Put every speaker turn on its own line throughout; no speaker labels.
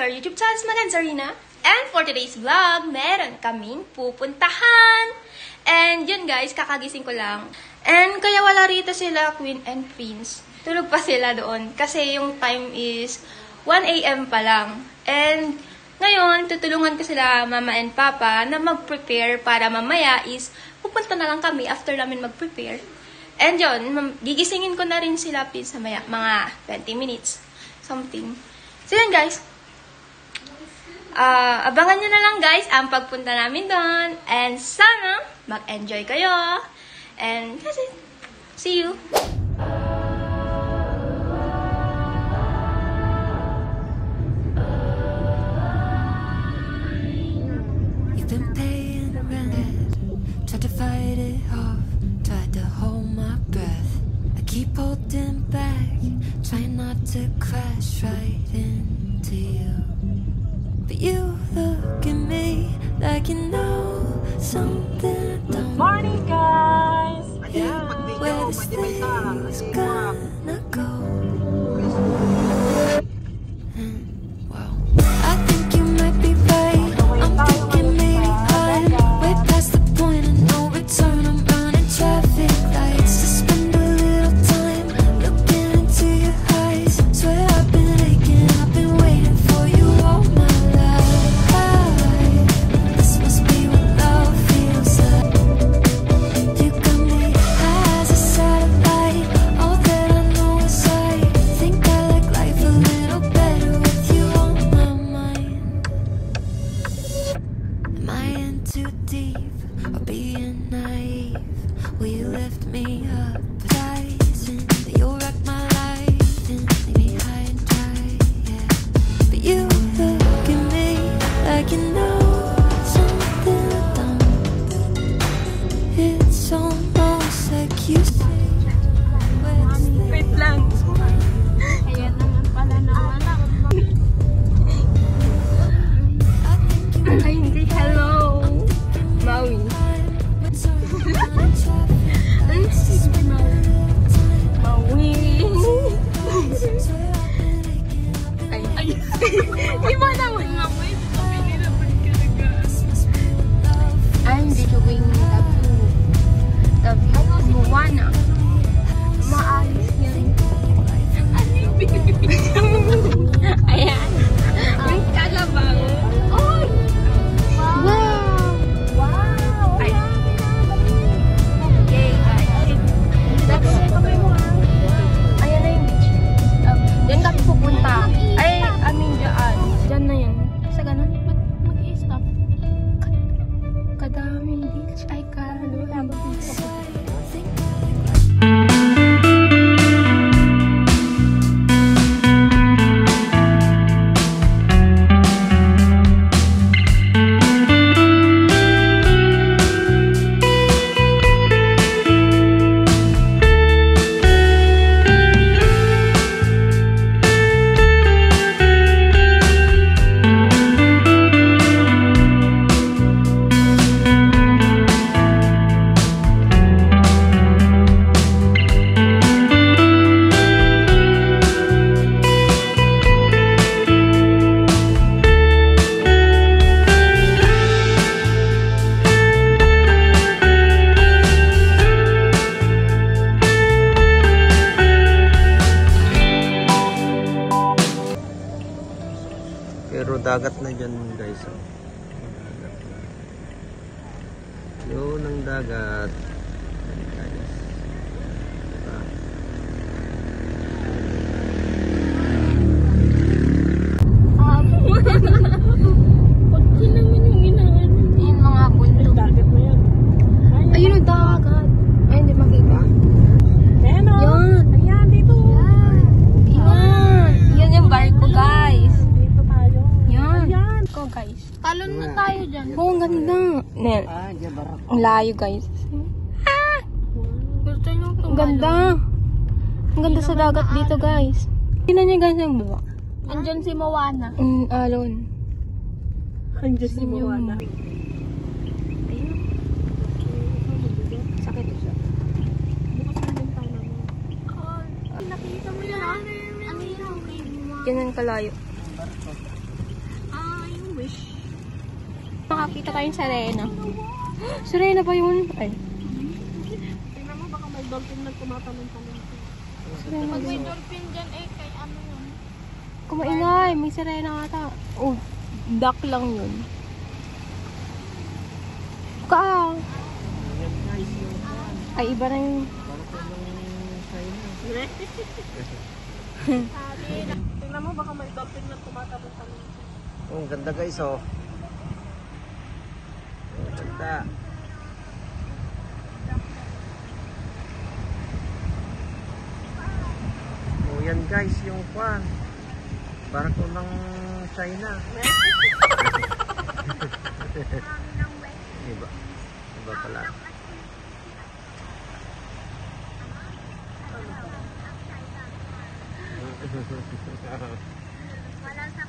to our YouTube channel, Magan Zarina. And for today's vlog, meron kaming pupuntahan. And yun guys, kakagising ko lang. And kaya wala rito sila, Queen and Prince. Tulog pa sila doon. Kasi yung time is 1 AM pa lang. And ngayon, tutulungan ko sila, Mama and Papa, na mag-prepare para mamaya is pupunta na lang kami after namin mag-prepare. And yun, gigisingin ko na rin sila please sa mga 20 minutes. Something. So yun guys. Abangan nyo na lang guys ang pagpunta namin doon. And sana mag-enjoy kayo. And that's it. See you.
You've been paying rent, tried to fight it off, tried to hold my breath. I keep holding back, trying not to crash right into you. But you look at me like you know something I don't.
Morning, guys!
Where this thing's gonna go. Wow. I think you might be right. I'm thinking maybe I'm way past the point of no return. I'm running traffic lights to spend a little time looking into your eyes. Swear I've been aching, I've been waiting for you all my life. This must be what love feels like. You got me high as a satellite. All that I know is I think I like life a little better with you on my mind. Am I in too deep or being naive? Will you lift me up, rising? You'll wreck my life and leave me high and dry, yeah. But you look at me like you know something I don't. It's almost like you say,
Wait lang.
Ayan naman pala naman ako.
Ay, hindi. Hello. Maui. Maui. Ay.
Di ba naman nga mo? Sabi nila ba talaga?
I'm videoing the view Moana. Maayos yun.
Ano yung binibigyan?
Ayan. Yung kalabang.
Oy!
Wow!
Wow!
Ay. Okay, guys. That's ayan na yung beach. Diyan kami pupunta. Ay, I mean dyan. Diyan na yun. Sa ganun.
Mag-i-stop.
Kadaming beach. Ay, kadaming beach.
Pero dagat na dyan guys. Oh. Yun ang dagat. Ayan, guys. Diba?
Pagki naman yung ginaan.
Yung mga bundok.
Dagat mo yun.
Ayun ang dagat. Ay, hindi makita.
Ayan o.
Yan.
Ayan, dito.
Yan. Yan yung barko, guys.
Dito tayo.
Yan.
Ayan.
Go, guys.
Talon na tayo dyan.
Oh, ang ganda. Nel. Ang layo, guys.
Gusto nyo
Ang ganda. Ang ganda sa dagat dito, guys. Tingnan niyo, guys, yung baba.
Andyan si Moana.
Alon.
Andyan si Moana.
Sakit siya.
Nakita mo yan. Ano yun?
Ganyan kalayo. Nakita tayong Serena. Serena ba yun? Ay.
Tingnan mo, baka may dolphin na tumatalon-talon.
Serena
Pag
ba
may
yun?
dolphin dyan, kay ano yun?
Kumaingay. May Serena ata. Oh, duck lang yun. Ka. Ay, iba na yun.
Tingnan mo, baka may dolphin na tumatalon-talon.
Oh, ganda guys, oh. Oh, ganda. Oh, yan guys, yung kwan. Barko ng China. Iba. Iba pala.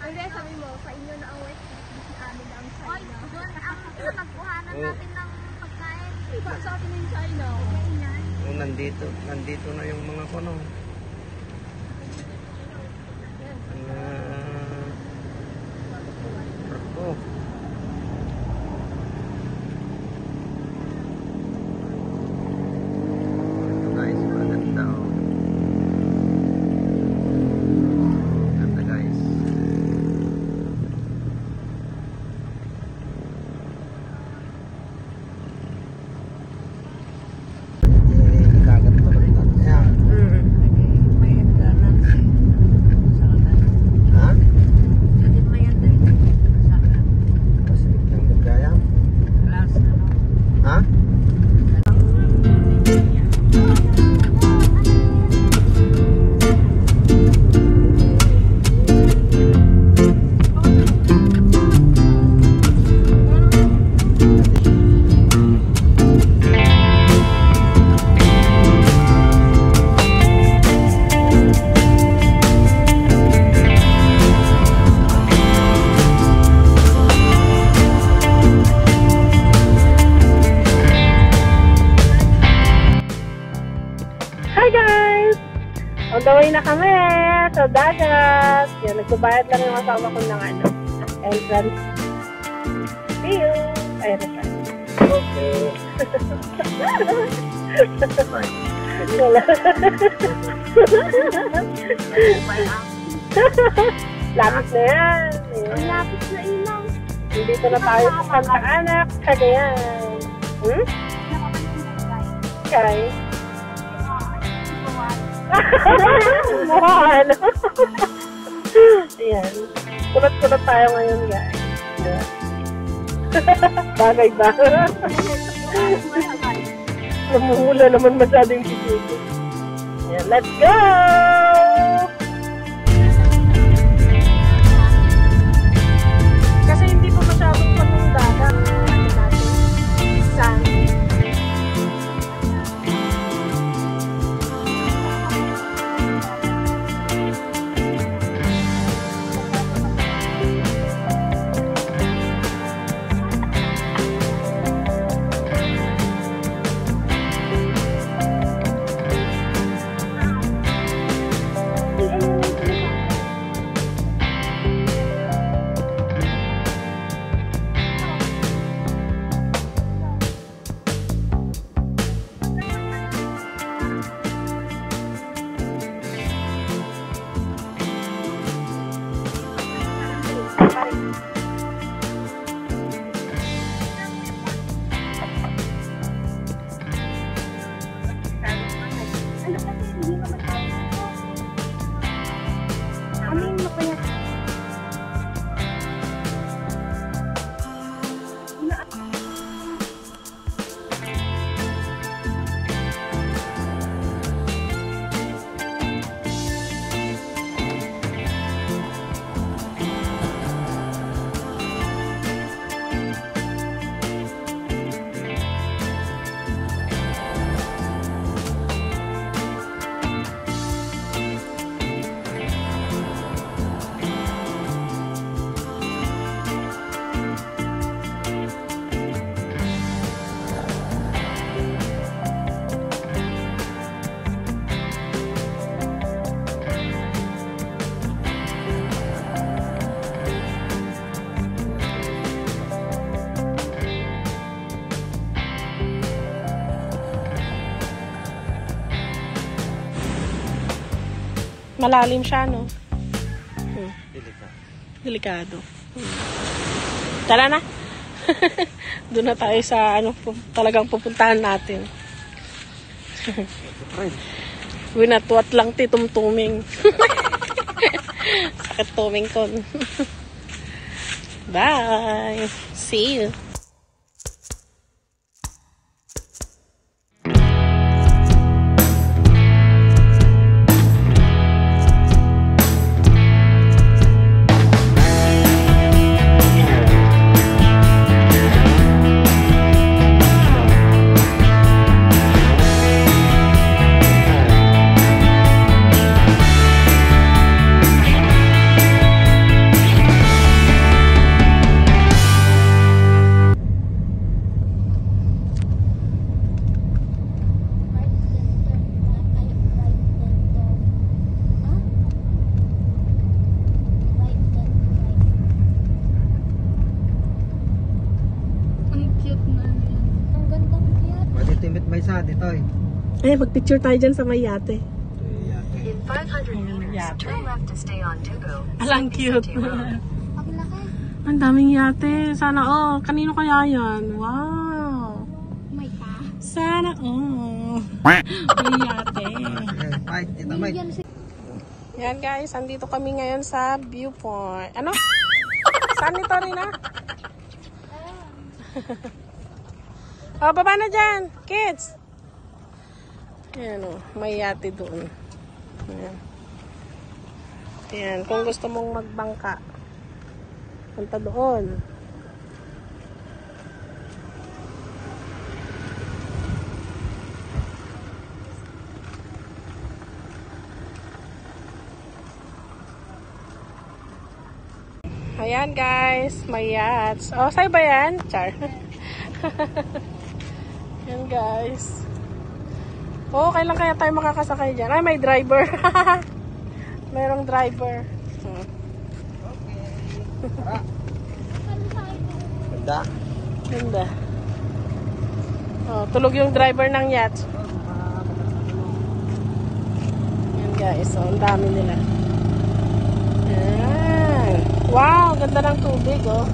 Hindi, sabi mo, sa inyo na ang West Coast, sa amin na ang China. Oy, doon ang pinagkuhanan natin ng pagkain. Iba sa atin yung China.
Oh, nandito na yung mga kuno. Barko. Ito guys, maganda, oh. Ganda guys. Kagat pa rin. Ayan. Ha? Kasi ng magkaya? Ha?
Hi guys! On the way na kami sa dagat. Yan, nagbabayad lang yung asawa ko ng entrance. See you! Ayun na siya.
Okay.
Wala. Lapit na yan. Ang lapit na ilaw. Dito na tayo sa Santa Ana, Cagayan. Okay. Mukha ano. Ayan. Kulot-kulot tayo ngayon, guys. Ayan. Bagay ba? Namumula naman masyadong bibig. Ayan, let's go! Kasi hindi pa masyadong panundagan. Ano natin? Sand.
Malalim siya, no?
Delikado.
Delikado. Tara na. Doon na tayo sa ano talagang pupuntahan natin. Winatwat lang tumtuming. Sakit tuming ko. Bye. See you.
Timit may sa dito eh.
Eh, magpicture tayo dyan sa may yate.
In 500 meters,
Yate.
turn left to stay on Tugo.
Alang cute.
Road.
Ang daming yate. Sana kanino kaya yan? Wow.
May pa.
Sana may yate.
Ay, ito may.
Yan guys, andito kami ngayon sa viewpoint. Ano? Saan ito rin Oh, baba na dyan, kids. Ayan may yate doon. Ayan. Ayan, kung gusto mong magbangka, punta doon. Ayan guys, may yachts. Oh, sa'yo ba yan? Char. Ayan guys. Oh, kailan kaya tayo makakasakay dyan? Ay, may driver. Mayroong driver.
Ganda.
Ganda. Oh, tulog yung driver ng yacht. Ayan guys, oh, ang dami nila. Ayan. Wow, ganda ng tubig, oh.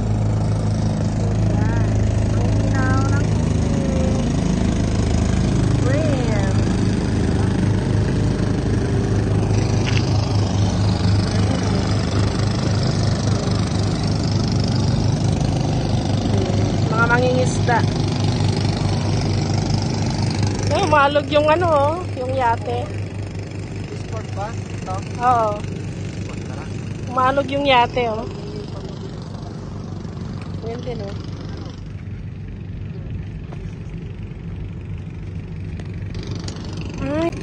Mangingisda. Oh, malog yung yung yate.
Sport ba? Ito?
Oo. Malog yung yate, oh. Yan din, oh. Ay.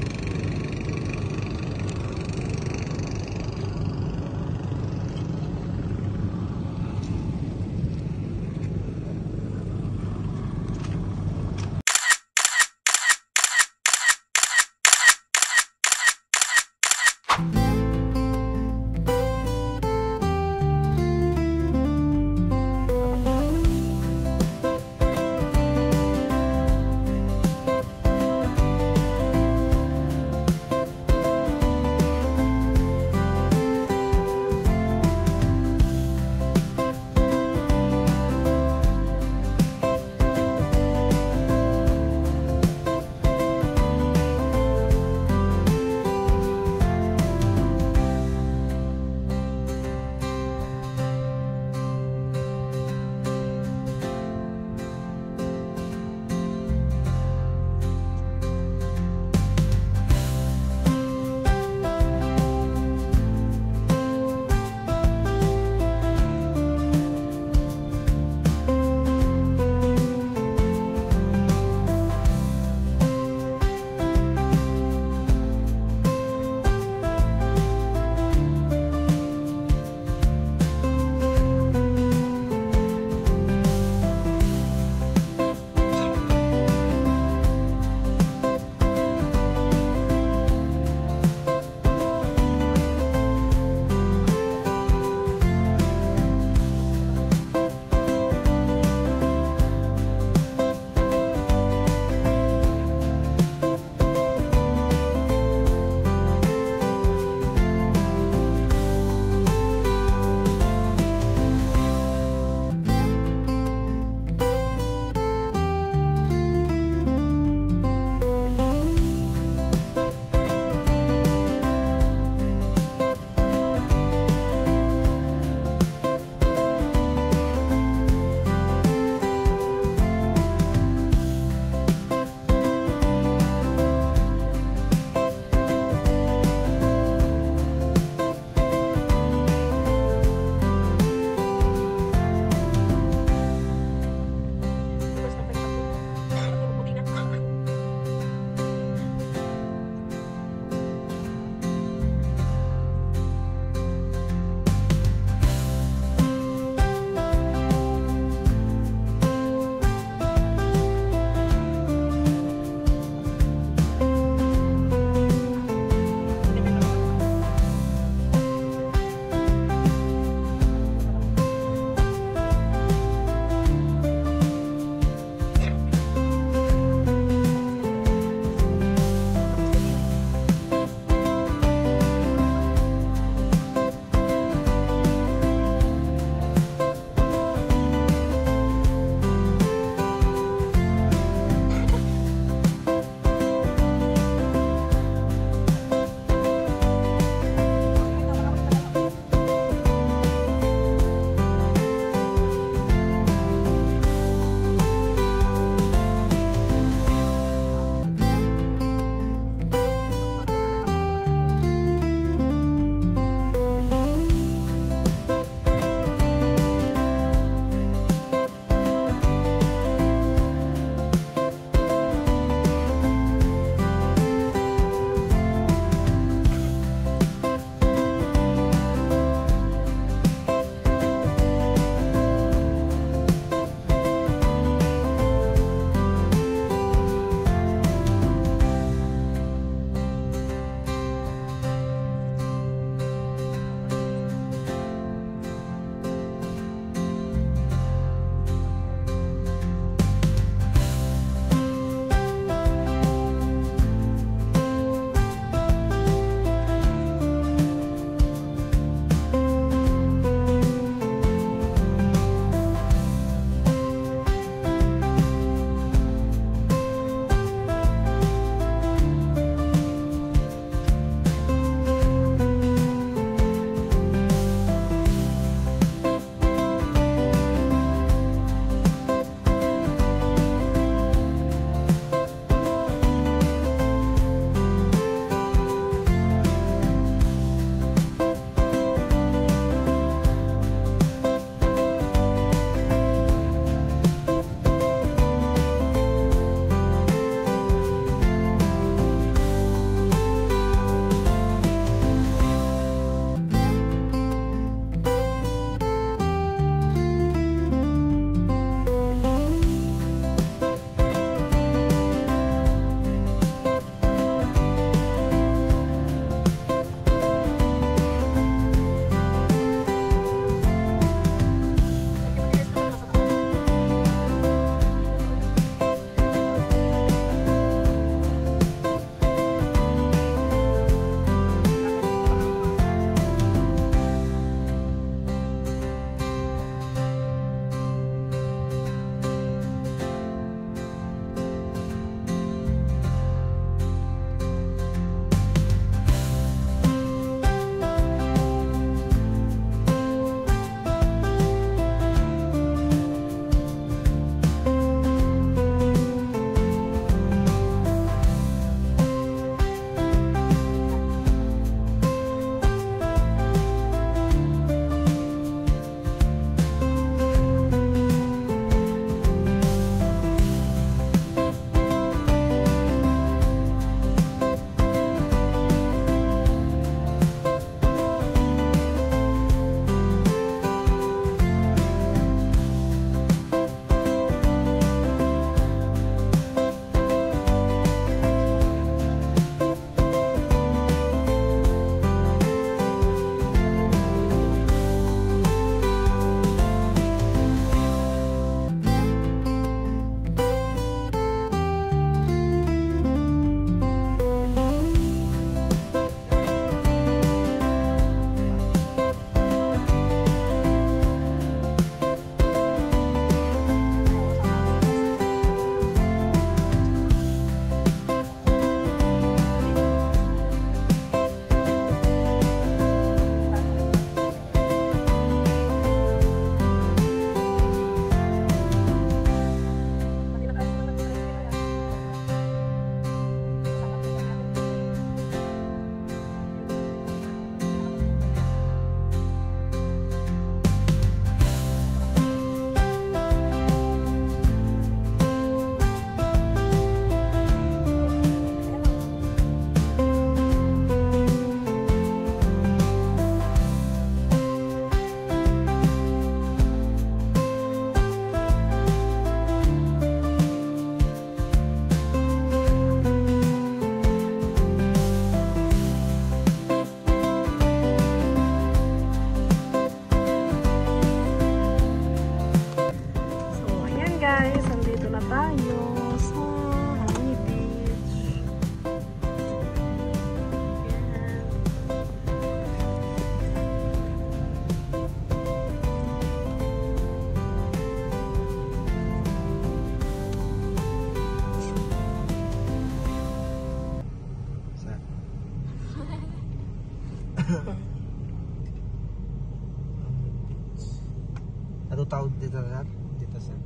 Dito sir. Dito sir.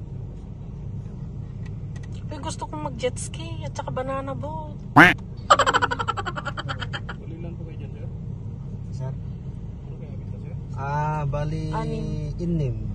Uy, gusto kong mag-jet ski at saka banana boat.
Sir? Bali
Anim.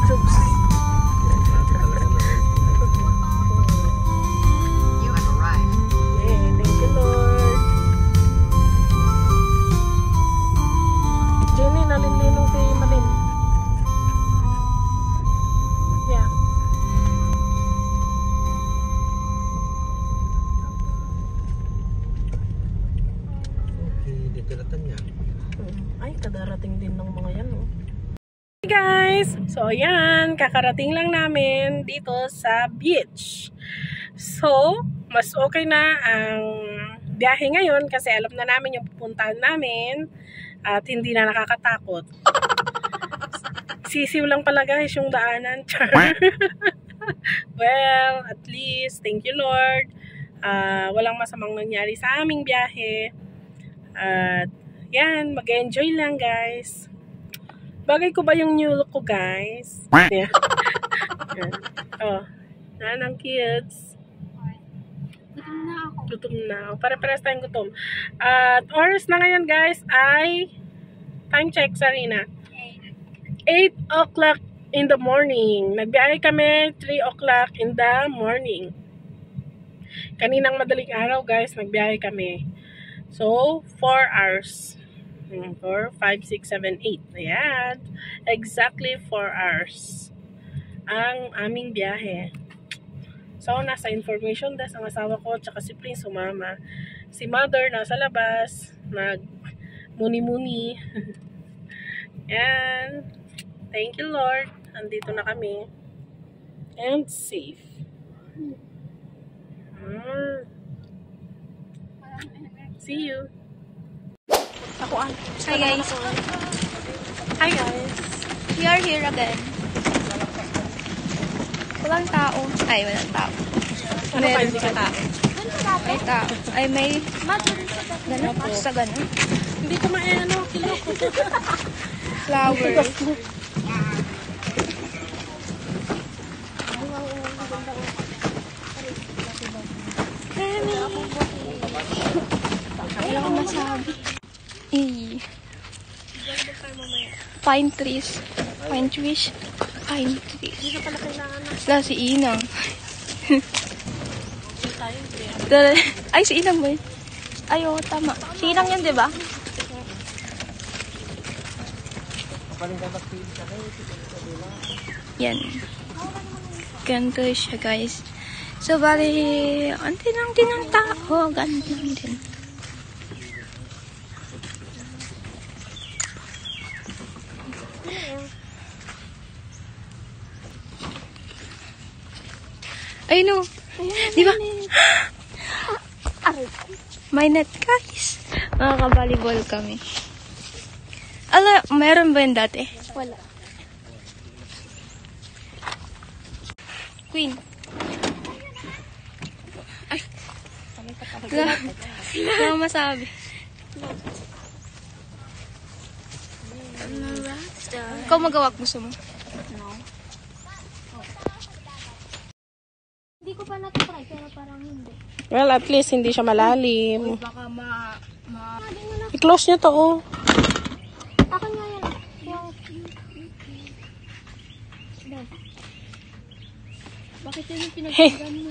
6.
You have arrived.
Yay, thank you, Lord. Jenny, nalinlinong kay Malin. Yeah.
Okay, dito latan niya.
Ay, kadarating din ng mga yan, oh. Hey guys! So, ayan, kakarating lang namin dito sa beach. So, mas okay na ang biyahe ngayon kasi alam na namin yung pupuntahan namin at hindi na nakakatakot. Sisiw lang pala guys yung daanan. Well, at least, thank you Lord. Walang masamang nangyari sa aming biyahe. At yan, mag-enjoy lang guys. Bagay ko ba yung new look ko guys? Yeah. Yan. Oh, yan ang kids. Gutom na ako. Pare-pares tayong gutom. At oras na ngayon guys ay time check, Sarina. 8 o'clock in the morning. Nagbiyahe kami 3 o'clock in the morning. Kaninang madaling araw guys, nagbiyahe kami. So, 4 hours. 4, 5, 6, 7, 8. Ayan. Exactly 4 hours. Ang aming biyahe. So, nasa information desk ang asawa ko tsaka si Prince sumama. Si Mother nasa labas. Nag-muni-muni. Ayan. Thank you, Lord. Andito na kami. And safe. See you.
Hi guys.
Hi guys.
We are here again. Walang tao. Ay, walang tao.
Ano pa hindi ka tao?
May tao. Ay, may... Ganun? Sa ganun?
Hindi ko maano, kilo ko.
Flower. Wala akong masabi. Pine trees. Pine trees. Pine trees.
Hindi ka pala kailangan na.
Wala si Inang. Ay, si Inang ba yun? Ay, oo, tama. Si Inang yun, di ba? Yan. Ganito siya, guys. So, bali, anti lang din ang tao. Ganito lang din. Ay, no. Di ba? May net, guys. Makaka-volleyball kami. Ala, meron ba yun dati?
Wala.
Queen. Ay. Wala masabi. Ikaw magawa, gusto mo?
Hindi ko pa natry, pero parang hindi.
Well, at least hindi siya malalim.
Baka
I-close nyo to, oh.
Akin nga yan.
Bakit yun yung pinagpinggan mo?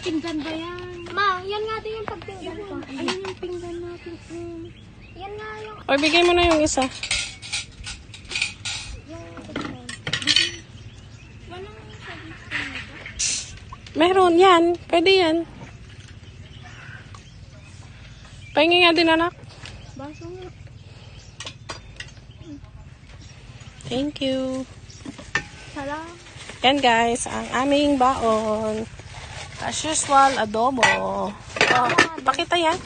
Pinggan ba yan?
Ma, yan nga din yung pagpinggan ko. Ayun yung pinggan natin. Yan nga yung...
O, bigay mo na yung isa. Meron, yan. Pwede yan. Pahingi nga din, anak.
Baso nga.
Thank you.
Salamat.
Yan guys, ang aming baon. As usual, adobo. Oh, pakita yan.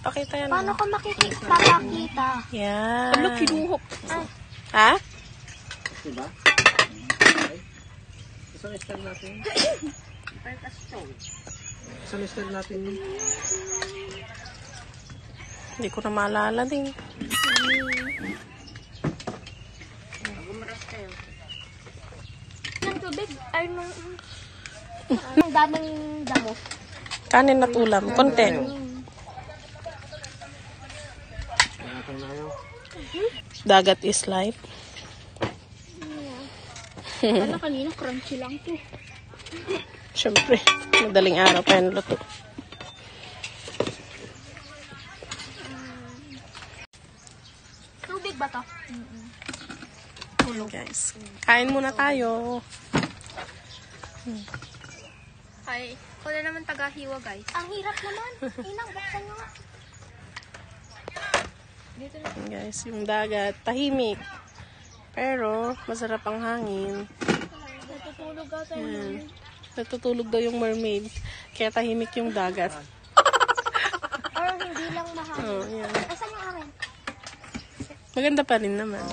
Pakita yan.
Paano ko makikita?
Yan.
Ano, kinuhok?
Ha?
Diba? Isang style natin. Isang style natin.
Hindi ko na maalala din.
Ng tubig? Ay, nung daming damo.
Kanin at ulam. Konti. Dagat is life.
Ano kanina, crunchy lang to.
Siyempre, madaling araw pa yung luto.
Tubig ba to?
Guys, kain muna tayo.
Ay, ako na naman tagahiwa, guys.
Ang hirap naman. Inang, buksan nyo nga.
Guys, yung dagat, tahimik. Pero, masarap ang hangin.
Natutulog ako sa
Natutulog daw yung mermaid. Kaya tahimik yung dagat.
Or hindi lang mahangin.
Oh, yan.
Asan yung akin?
Maganda pa rin naman.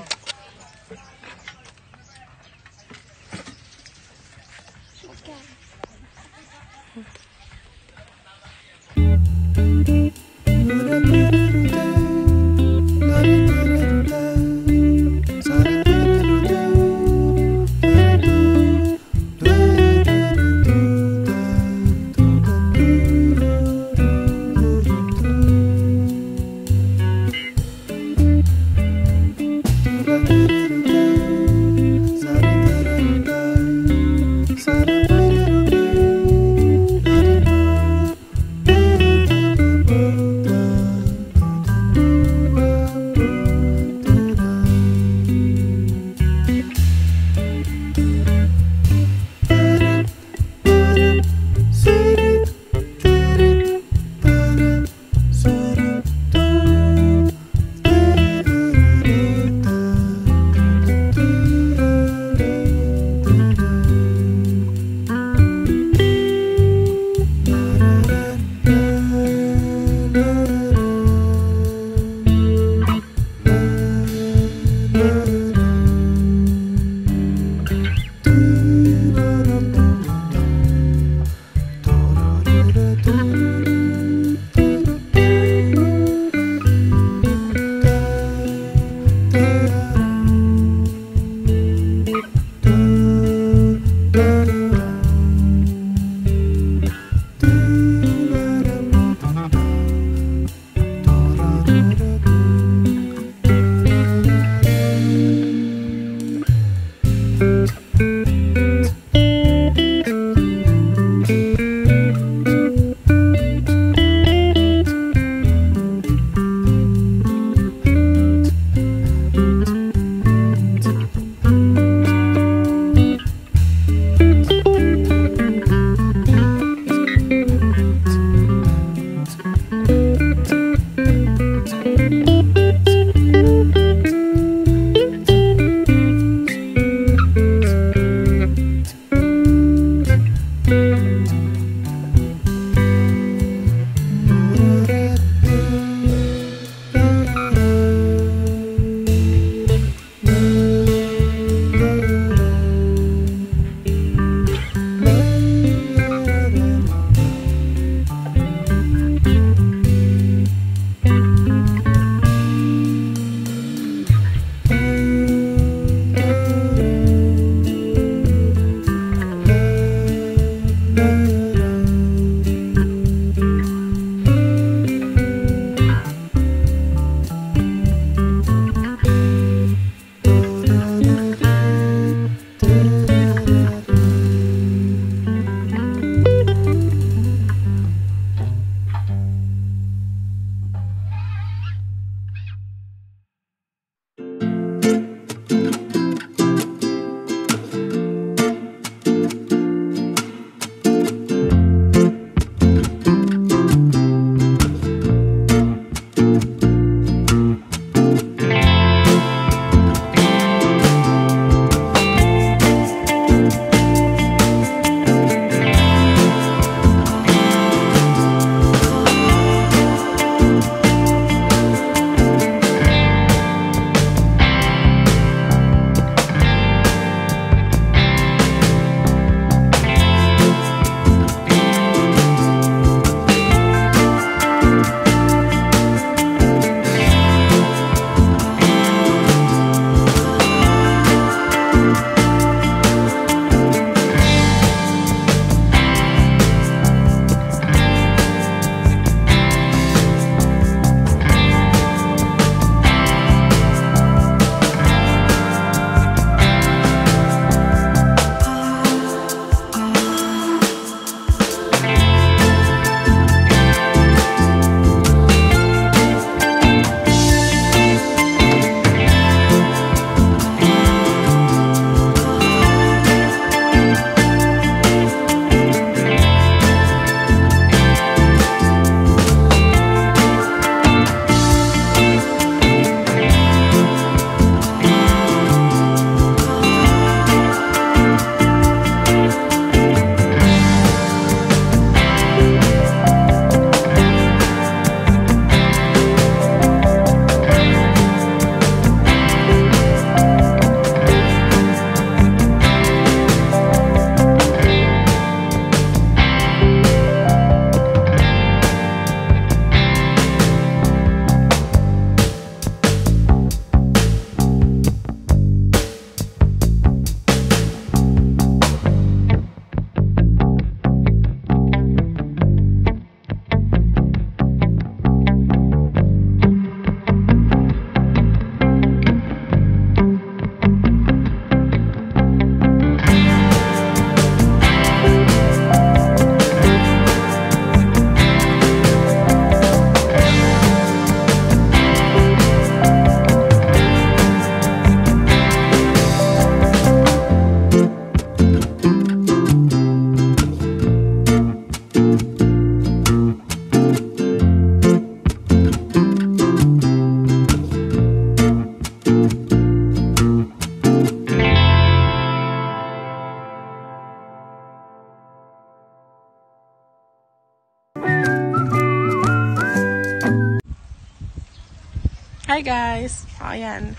Hi guys. Ayan.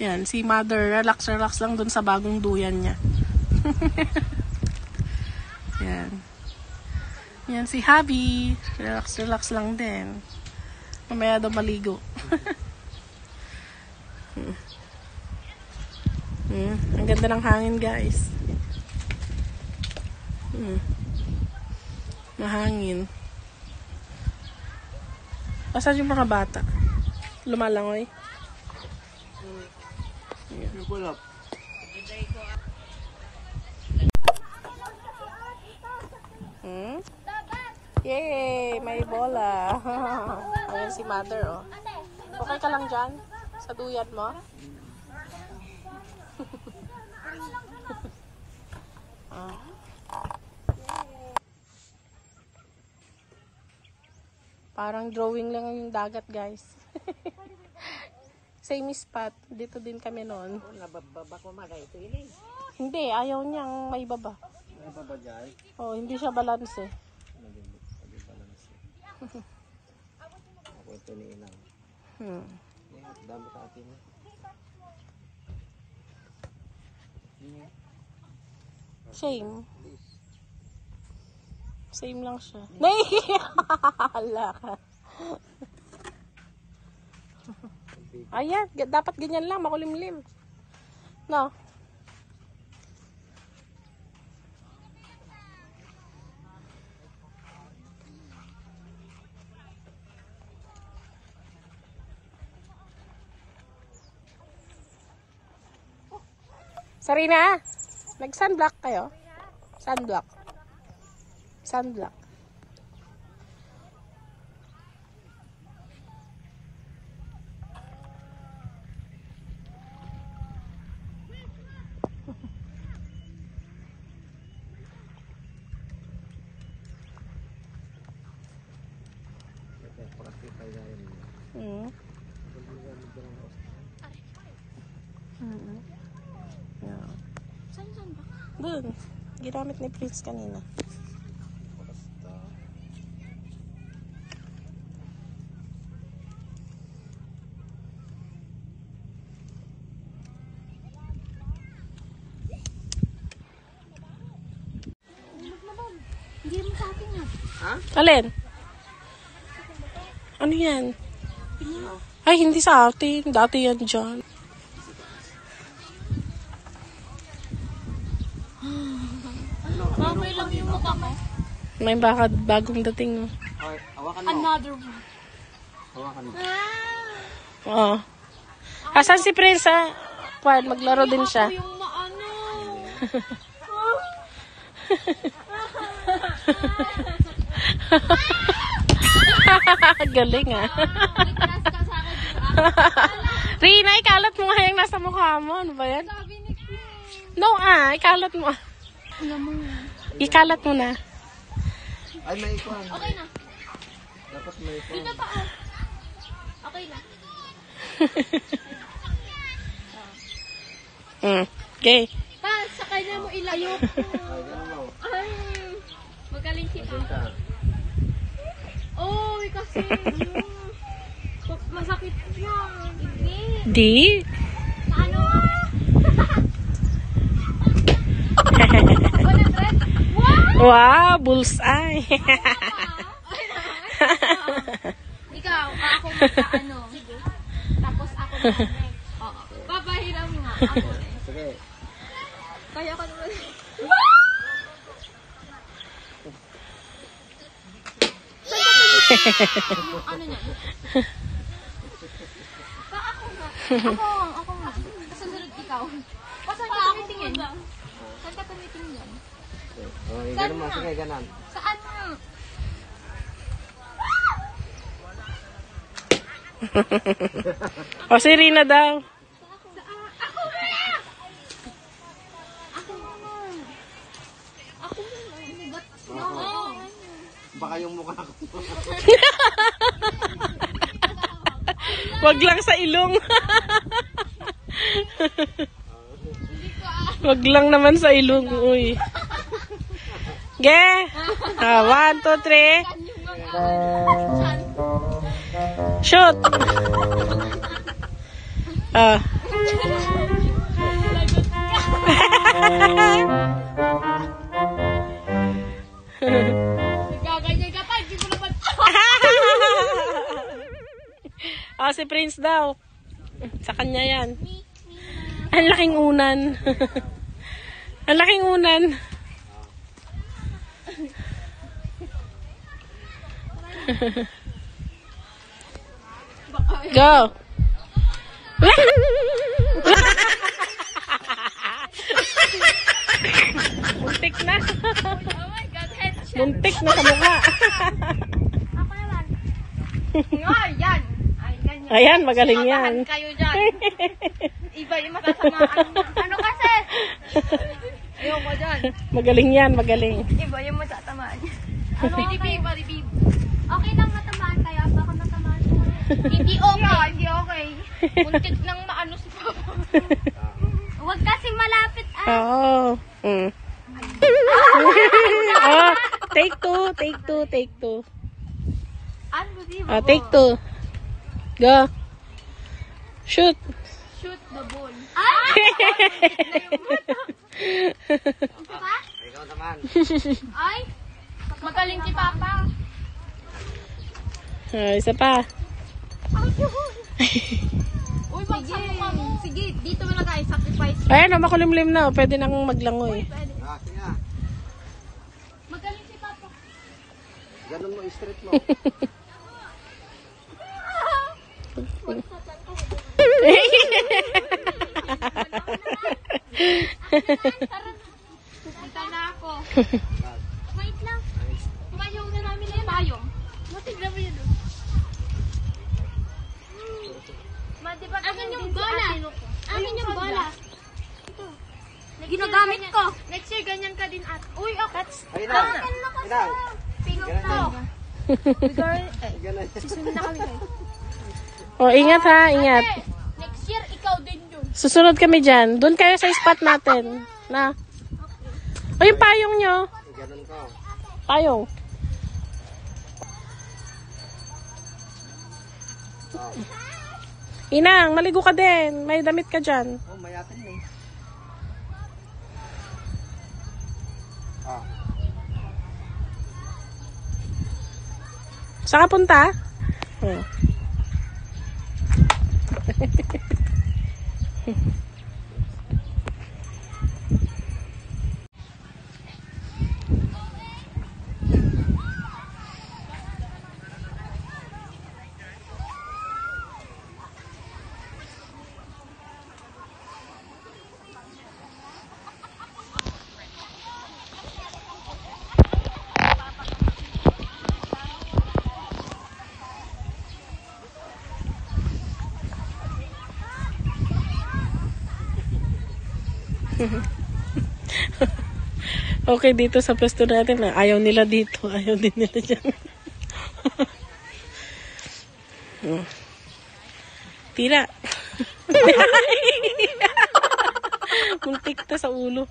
Yan, si Mother. Relax lang dun sa bagong duyan niya. Yan. Yan si Habi. Relax lang din. Mamaya daw maligo. Ang ganda ng hangin guys. Mahangin. Asan yung mga bata? Lumalangoy. Yay! May bola. Ayan si Mother, oh. Okay ka lang dyan? Sa duyan mo? Parang drawing lang yung dagat, guys. Same spot. Dito din kami noon.
Nababa ko magay ito ini.
Hindi, ayaw niyang may baba.
May baba dyan?
Oh, hindi siya balance eh.
Ako ito ni Inang. Dami ka atin.
Same. Same lang siya. Nahihihala ka. Ayan, dapat ganyan lang, makulimlim. No? Sarina, nag-sunblock kayo? Sunblock. Sunblock. Doon. Ginamit ni Prince kanina.
Hindi mo sa akin na.
Alin? Ano yan? Ay, hindi sa atin. Dati yan dyan.
Okay lang yung mukha mo.
May bagong dating. No?
Hawakan mo.
Another one.
Hawakan mo.
Oo. Asan si Prince, ha? Juan, maglaro din siya.
Yung maano.
Galing, ah.
Nagtaas ka sa akin.
Rina, ikalat mo nga yung nasa mukha mo. Ano ba yan?
Sabi ni Queen.
No, ikalat mo. Ikalat mo na.
Ay, may ikuan.
Okay na.
Dapat may ikuan.
Dito pa oh. Okay na.
Okay.
Pa, sa kanya mo ilayo.
Ay, ganun mo.
Ay, magaling si Pa.
Punta.
Oh, kasi masakit yan. Hindi.
Di?
Ano? 100? Wow!
Wow, bullseye.
Ikaw, ako magkaano. Tapos ako mag-next. Oo. Papahiram nga. Ako eh.
Sige.
Kaya ka naman. Ano niya? Pa ako nga. Ako nga. Kasunod ikaw. Saan ka tumitingin? Saan ka tumitingin?
Oh, ganun mo. Sige, ganun.
Saan mo?
O, si Rina daw.
Ako nga! Ako nga. Ako nga.
Baka yung mukha ko.
Wag lang sa ilong. Wag lang naman sa ilong. Uy. Ge. 1, 2, 3. Shoot! Ah.
Nagaganyan ka pa, hindi mo naman.
Ah, si Prince daw. Sa kanya yan. Ang laking unan. Ang laking unan. Go. Muntik na.
Oh my God, headshot.
Muntik na sa mukha.
Ako naman.
Ay, yan. Ay, ganyan.
Ayan, magaling yan.
Matahan kayo dyan. Iba yung matasamaan niya. Ano kasi? Ayoko dyan.
Magaling yan, magaling.
Iba yung matatamaan niya.
Ano
Ribib, ribib.
Okay lang natamaan kaya baka natamaan ko.
Hindi okay. Hindi okay. Muntik nang maano si Papa.
Huwag kasi malapit
Oo. Mm. Oh, take two, take two, take two.
Unbelievable.
Ah, take two. Go. Shoot.
Shoot the ball.
Ikaw naman.
Ay, magaling si Papa.
Ah, isa pa.
Uy, wag sa mukha mo. Sige, dito mo na tayo. Sacrifice.
Ayan, oh, makulimlim na. Oh. Pwede nang maglangoy.
Ah, sige na.
Magaling si Papa.
Ganun mo, straight mo.
Punta na ako. Wait lang. Payong na namin na yun. Payong. Matignan mo yun.
Akin yung bola. Akin yung bola.
Ginagamit ko.
Next year, ganyan ka din at. Uy, okay.
Ayun na. Ayun na.
Pink
Ganun
to.
na. Ganun.
Susunod na kami kayo.
Oh, ingat ha, ingat.
Next year, ikaw din yun.
Susunod kami dyan. Doon kayo sa spot natin. Na. O, yung payong nyo.
Ganun ko.
Payong. Inang, maligo ka din. May damit ka dyan.
Oh, mayatin mo. Ah.
Saan ka punta? Oh. Okay, dito sa pwesto natin. Ayaw nila dito. Ayaw din nila dyan. Tira. Muntik ta sa ulo.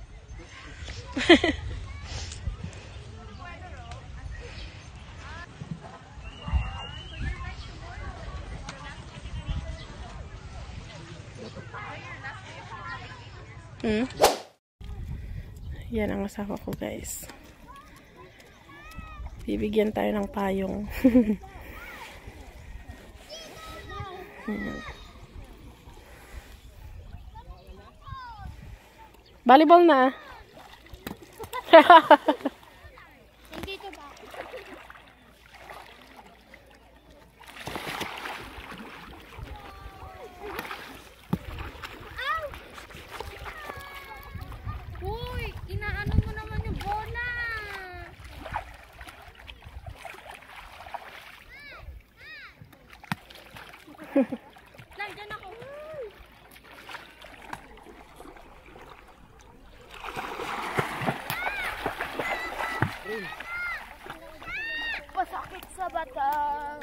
Yan ang asawa ko, guys. Bibigyan tayo ng payong. Volleyball na.
Nandito ba? Uy, inaano mo naman yung bola. Nandiyan ako. Pasakit sa batang.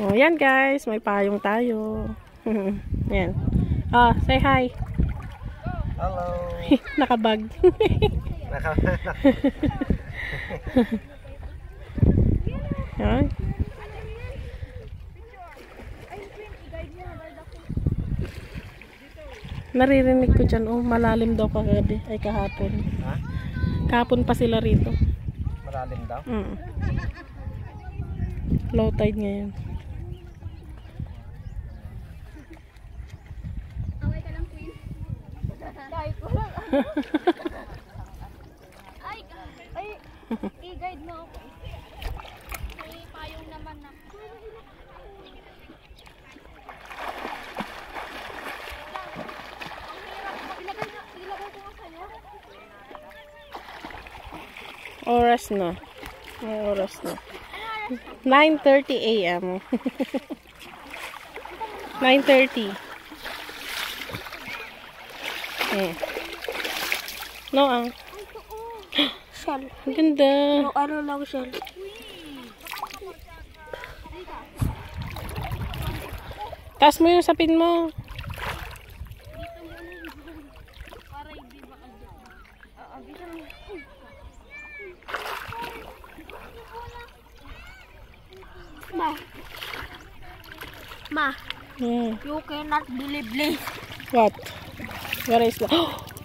Oh, yan guys, may payong tayo. Yan. Ah, say hi.
Hello.
Nakabag. Yan. Naririnig ko dyan, oh, malalim daw kagabi, ay kahapon.
Ha?
Kahapon pa sila rito.
Malalim daw?
Low tide ngayon.
Away ka lang, Queen. Dahil ko lang. Ay, i-guide mo ako. May payong naman na. Ilagay ko nga sa'yo.
Oras na. May oras na. 9:30 a.m. 9:30. No,
Shell.
ang ganda.
Ano lang shell?
Taas mo yung sapin mo.
Ma,
Hmm.
you cannot believe this.
What? Where is that?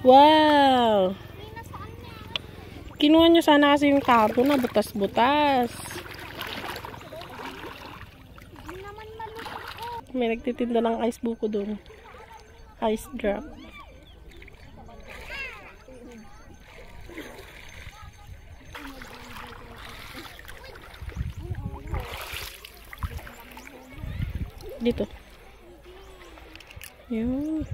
Wow! Kinuha nyo sana kasi yung tapo na butas-butas. May nagtitinda ng ice buko doon. Ice drop. Dito. Yun.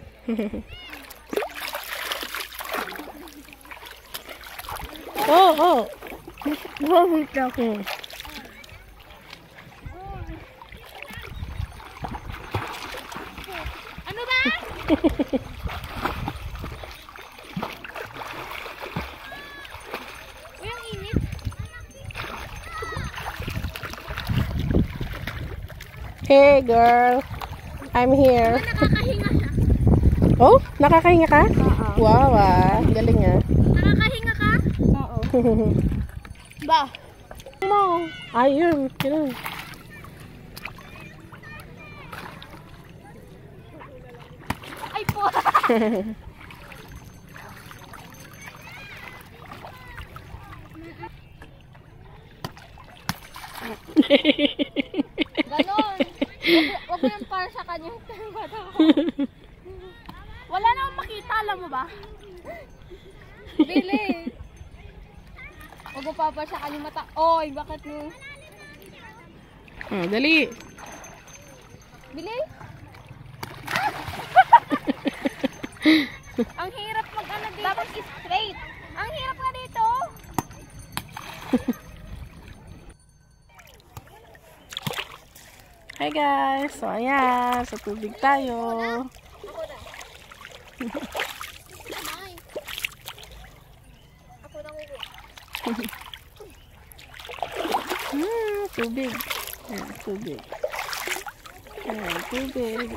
Oh.
Wait lang. Ano ba? Uy, ang init.
Hey girl, I'm here.
Nakakahinga siya.
Oh, nakakahinga ka? Wow, galing ah.
Nakakahinga ka? Oo. Ba?
Mo. Ayun, yun.
Ay po. Ganon. Wag mo yung para sa kanya. Wala na akong makita, alam mo ba? Bili. Wag mo pa sa kanya mata. Oy, bakit mo?
Dali.
Bili? Ang hirap mag-ano dito. Dapat straight. Ang hirap nga dito.
Hi guys. So ayan, sa tubig tayo.
Ako na uwi.
Tubig. Ayan, tubig. Ayan, tubig.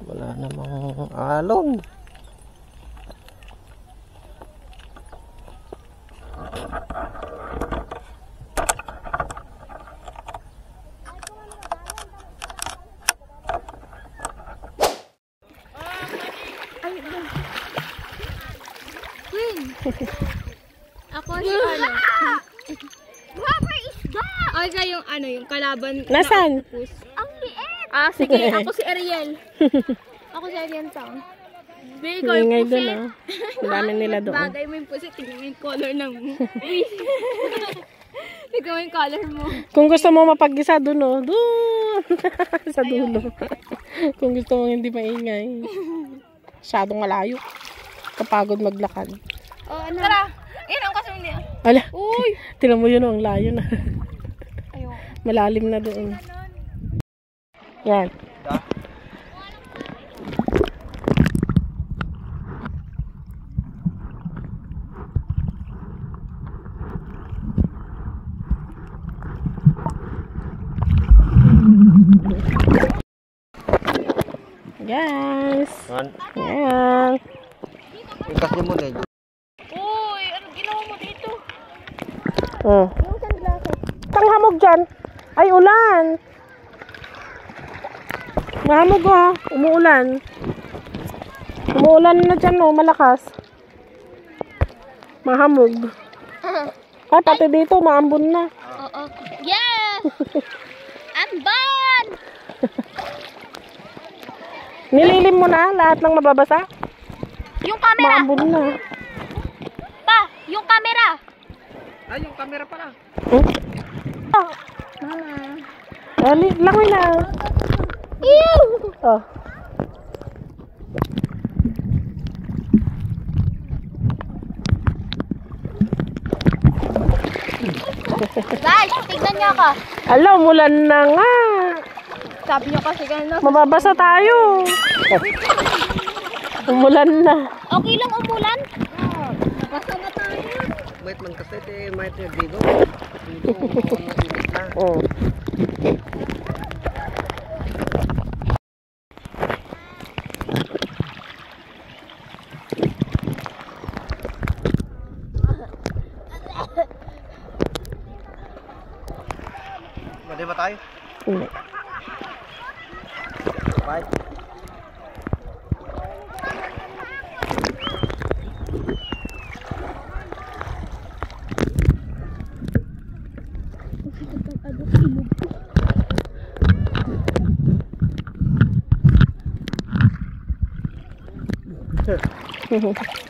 Wala namang alon.
Ako si ano? Rubber isda! Ay, yung ano, yung kalaban.
Nasaan?
Ang liit! Ah, sige. Ako si Ariel. Ako si Ariel Tang. Ikaw
Ingay
yung
doon
pusit.
ah. Ang dami nila doon.
Bagay mo yung pusit. Tingnan mo yung color ng tingnan mo yung color mo.
Kung gusto mo mapag-isa doon oh. Doon. Sa dulo. Kung gusto mo hindi maingay. Masyadong malayo. Kapagod maglakad.
Oh, ano? Tara. Yan ang kasunod niya.
Ala.
Uy.
Tinan mo yun oh. Ang layo na.
Ayun.
Malalim na doon. Yan. Guys. Yan.
Ikas mo na.
Uy, ano ginawa mo dito?
Oh.
Yung sunglasses.
Tanghamog dyan. Ay, ulan. Mahamog oh. Umuulan. Umuulan na dyan oh. Malakas. Mahamog. Ay, pati dito. Maambon na.
Oo. Yes! Amban!
Nililim mo na lahat ng mababasa.
Yung camera!
Maambon na.
Pa! Yung camera!
Ay, yung camera pala.
Ali, langoy na.
Ew!
Oh.
Guys, tignan niyo ako.
Ala, umulan na nga.
Sabi niyo kasi gano'n.
Mababasa tayo. Umulan na.
Okay lang umulan? Nabasa na tayo.
Wait man kasi, might yung digo. Digo, init na.
Oh.
Pwede ba tayo?
Hindi.
Bye.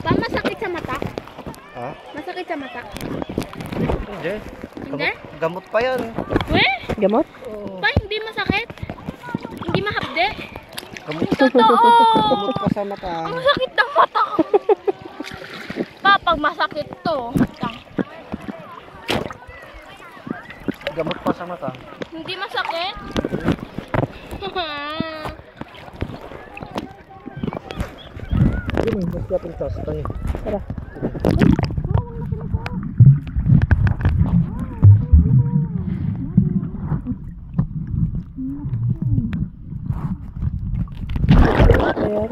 Pa, masakit sa mata?
Ha?
Masakit sa mata?
Hindi.
Hindi?
Gamot pa yan.
Weh?
Gamot?
Pa, hindi masakit? Hindi mahapde?
Gamot,
Totoo!
gamot pa sa mata.
Ang sakit ng mata ko. Pa, pag masakit to.
Gamot pa sa mata.
Hindi masakit?
Hindi mo, mas dapat ito. Tayo.
Tara. Ayan.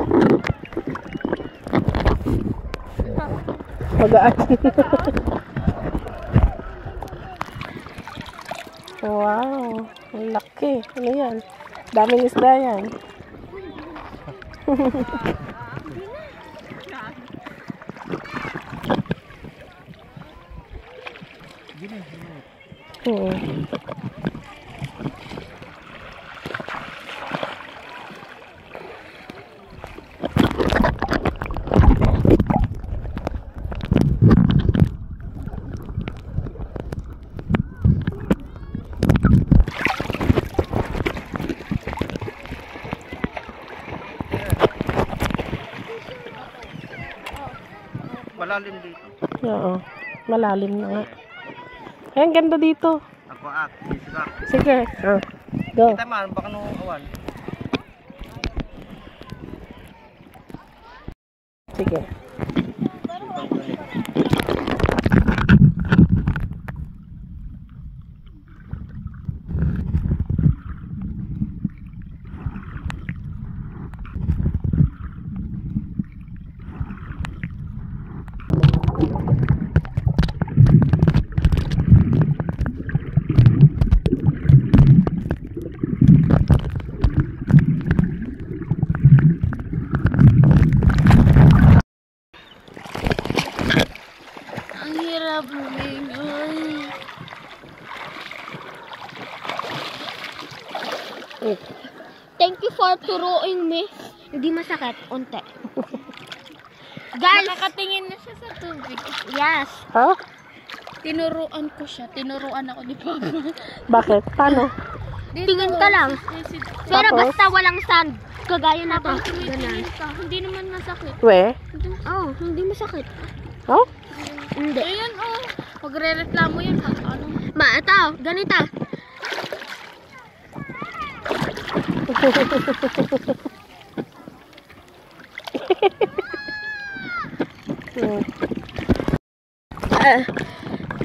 Magaan. Wow. Ang laki. Ano yan? Daming isda yan. Oo.
Malalim dito.
Oo. Malalim na nga. Ay, ang ganda dito.
Ako ak, sisira.
Sige. Oh. Go.
Kita man, baka nung awan.
Sige.
Ang hirap lumingon. Thank you for turuing me. Hindi masakit, unti. Guys! Nakakatingin na siya sa tubig. Yes.
Ha?
Tinuruan ko siya. Tinuruan ako ni Papa.
Bakit? Paano?
Tingin ka lang. Pero
Tapos?
basta walang sand. Kagaya na to. Hindi naman masakit.
We?
Oh, hindi masakit.
Oh?
Hindi. Ayan, oh. Magre-reklamo yan. Ano? Ito. Ganito.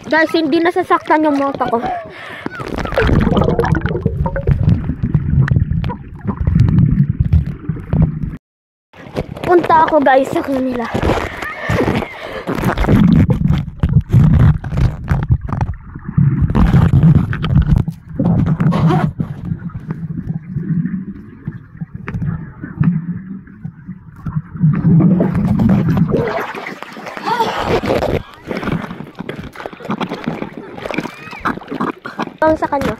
Guys, hindi nasasaktan yung mata ko. Punta ako guys sa kanila. Sa kanya.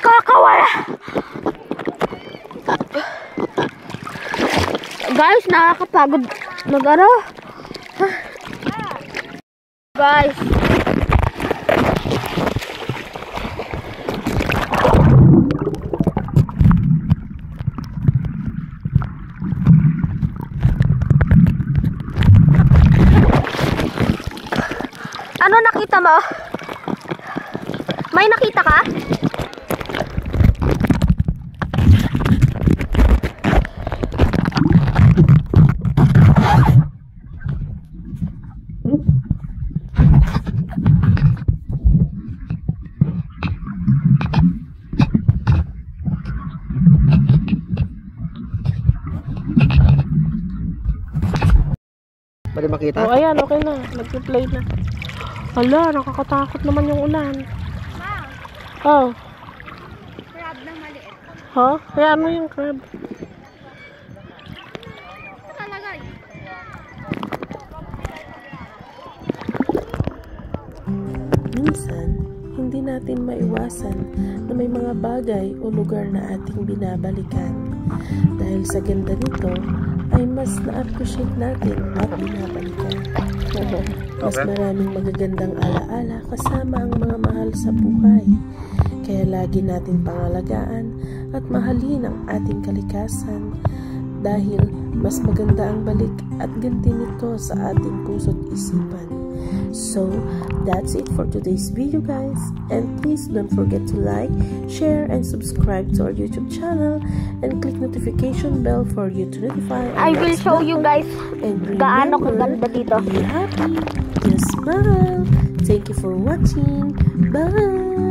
Kakawala. Guys, nakakapagod mag-ano. Guys. Ano nakita mo? May nakita ka?
Pwede makita?
Oh, ayan, okay na. Nag-play na. Hala, nakakatakot naman yung ulan. Oh.
Crab na maliit.
Ha? Kaya ano yung crab?
Nakalagay.
Minsan, hindi natin maiwasan na may mga bagay o lugar na ating binabalikan. Dahil sa ganda nito, ay mas na-appreciate natin at binabalikan. Mas maraming magagandang alaala kasama ang mga mahal sa buhay. Kaya lagi natin pangalagaan at mahalin ang ating kalikasan dahil mas maganda ang balik at ganti nito sa ating puso't isipan. So, that's it for today's video guys, and please don't forget to like, share, and subscribe to our YouTube channel and click notification bell for you to notify.
I will show you guys gaano kaganda dito.
Be happy, just smile. Thank you for watching. Bye!